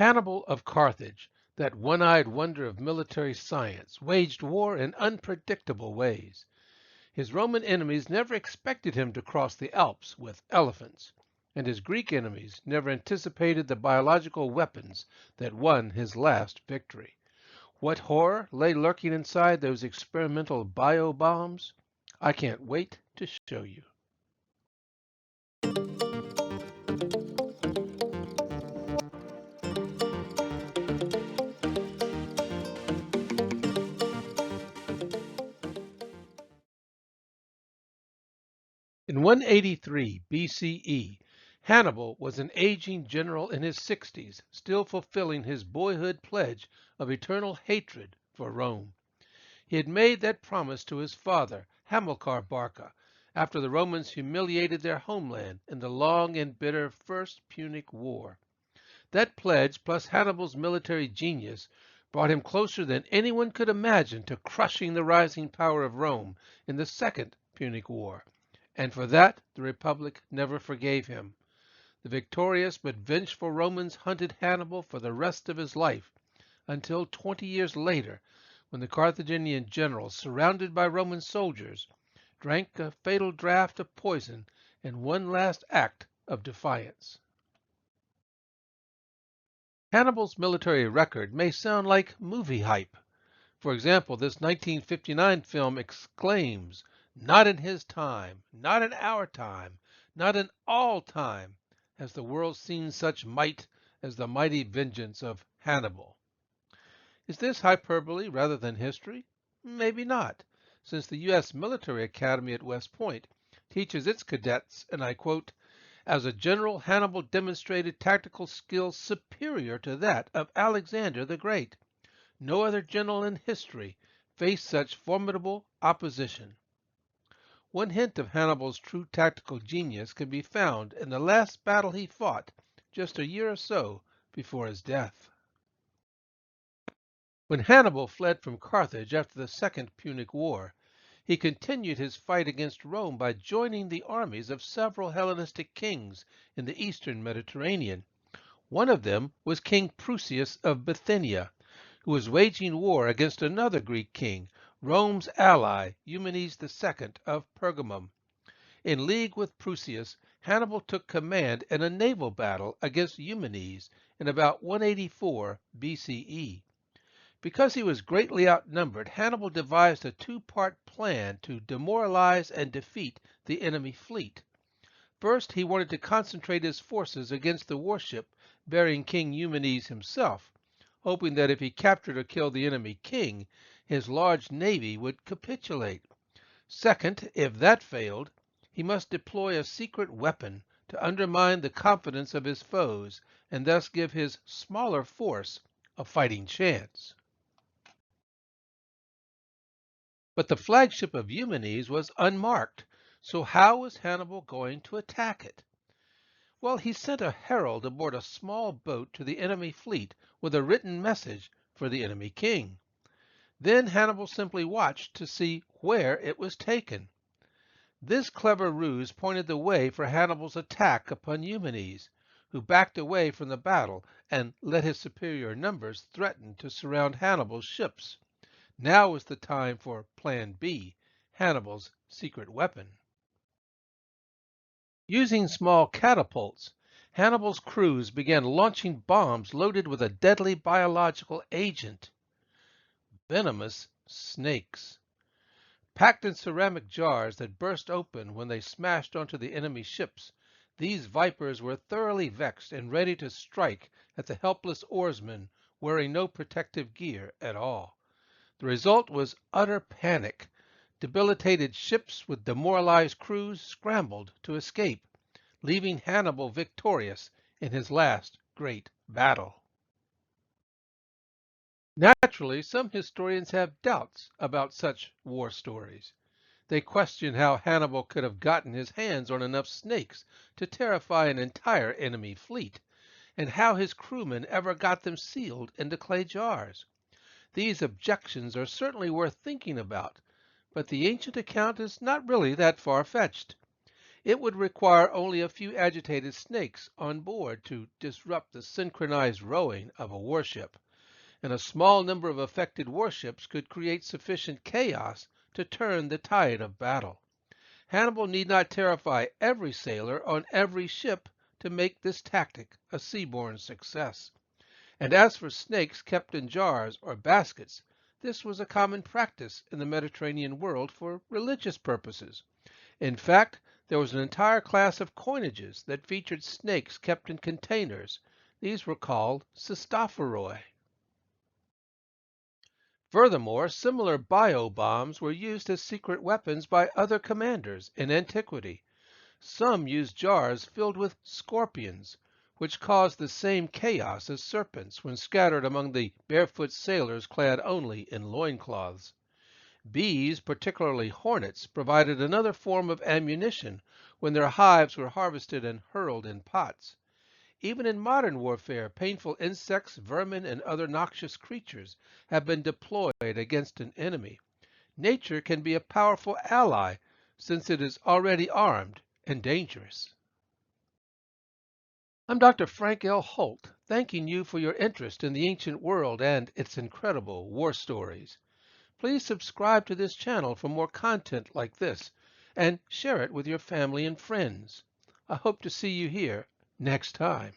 Hannibal of Carthage, that one-eyed wonder of military science, waged war in unpredictable ways. His Roman enemies never expected him to cross the Alps with elephants, and his Greek enemies never anticipated the biological weapons that won his last victory. What horror lay lurking inside those experimental bio-bombs? I can't wait to show you. In 183 BCE, Hannibal was an aging general in his 60s, still fulfilling his boyhood pledge of eternal hatred for Rome. He had made that promise to his father, Hamilcar Barca, after the Romans humiliated their homeland in the long and bitter First Punic War. That pledge, plus Hannibal's military genius, brought him closer than anyone could imagine to crushing the rising power of Rome in the Second Punic War. And for that the Republic never forgave him. The victorious but vengeful Romans hunted Hannibal for the rest of his life, until 20 years later, when the Carthaginian general, surrounded by Roman soldiers, drank a fatal draught of poison in one last act of defiance. Hannibal's military record may sound like movie hype. For example, this 1959 film exclaims, "Not in his time, not in our time, not in all time has the world seen such might as the mighty vengeance of Hannibal." Is this hyperbole rather than history? Maybe not, since the U.S. Military Academy at West Point teaches its cadets, and I quote, "As a general, Hannibal demonstrated tactical skill superior to that of Alexander the Great. No other general in history faced such formidable opposition." One hint of Hannibal's true tactical genius can be found in the last battle he fought just a year or so before his death. When Hannibal fled from Carthage after the Second Punic War, he continued his fight against Rome by joining the armies of several Hellenistic kings in the eastern Mediterranean. One of them was King Prusias of Bithynia, who was waging war against another Greek king, Rome's ally, Eumenes II of Pergamum. In league with Prusias, Hannibal took command in a naval battle against Eumenes in about 184 BCE. Because he was greatly outnumbered, Hannibal devised a two-part plan to demoralize and defeat the enemy fleet. First, he wanted to concentrate his forces against the warship bearing King Eumenes himself, hoping that if he captured or killed the enemy king, his large navy would capitulate. Second, if that failed, he must deploy a secret weapon to undermine the confidence of his foes and thus give his smaller force a fighting chance. But the flagship of Eumenes was unmarked, so how was Hannibal going to attack it? Well, he sent a herald aboard a small boat to the enemy fleet with a written message for the enemy king. Then Hannibal simply watched to see where it was taken. This clever ruse pointed the way for Hannibal's attack upon Eumenes, who backed away from the battle and let his superior numbers threaten to surround Hannibal's ships. Now was the time for Plan B, Hannibal's secret weapon. Using small catapults, Hannibal's crews began launching bombs loaded with a deadly biological agent, venomous snakes. Packed in ceramic jars that burst open when they smashed onto the enemy ships, these vipers were thoroughly vexed and ready to strike at the helpless oarsmen wearing no protective gear at all. The result was utter panic. Debilitated ships with demoralized crews scrambled to escape, leaving Hannibal victorious in his last great battle. Naturally, some historians have doubts about such war stories. They question how Hannibal could have gotten his hands on enough snakes to terrify an entire enemy fleet, and how his crewmen ever got them sealed into clay jars. These objections are certainly worth thinking about, but the ancient account is not really that far-fetched. It would require only a few agitated snakes on board to disrupt the synchronized rowing of a warship, and a small number of affected warships could create sufficient chaos to turn the tide of battle. Hannibal need not terrify every sailor on every ship to make this tactic a seaborne success. And as for snakes kept in jars or baskets, this was a common practice in the Mediterranean world for religious purposes. In fact, there was an entire class of coinages that featured snakes kept in containers. These were called cystophoroi. Furthermore, similar bio-bombs were used as secret weapons by other commanders in antiquity. Some used jars filled with scorpions, which caused the same chaos as serpents when scattered among the barefoot sailors clad only in loincloths. Bees, particularly hornets, provided another form of ammunition when their hives were harvested and hurled in pots. Even in modern warfare, painful insects, vermin, and other noxious creatures have been deployed against an enemy. Nature can be a powerful ally since it is already armed and dangerous. I'm Dr. Frank L. Holt, thanking you for your interest in the ancient world and its incredible war stories. Please subscribe to this channel for more content like this and share it with your family and friends. I hope to see you here next time.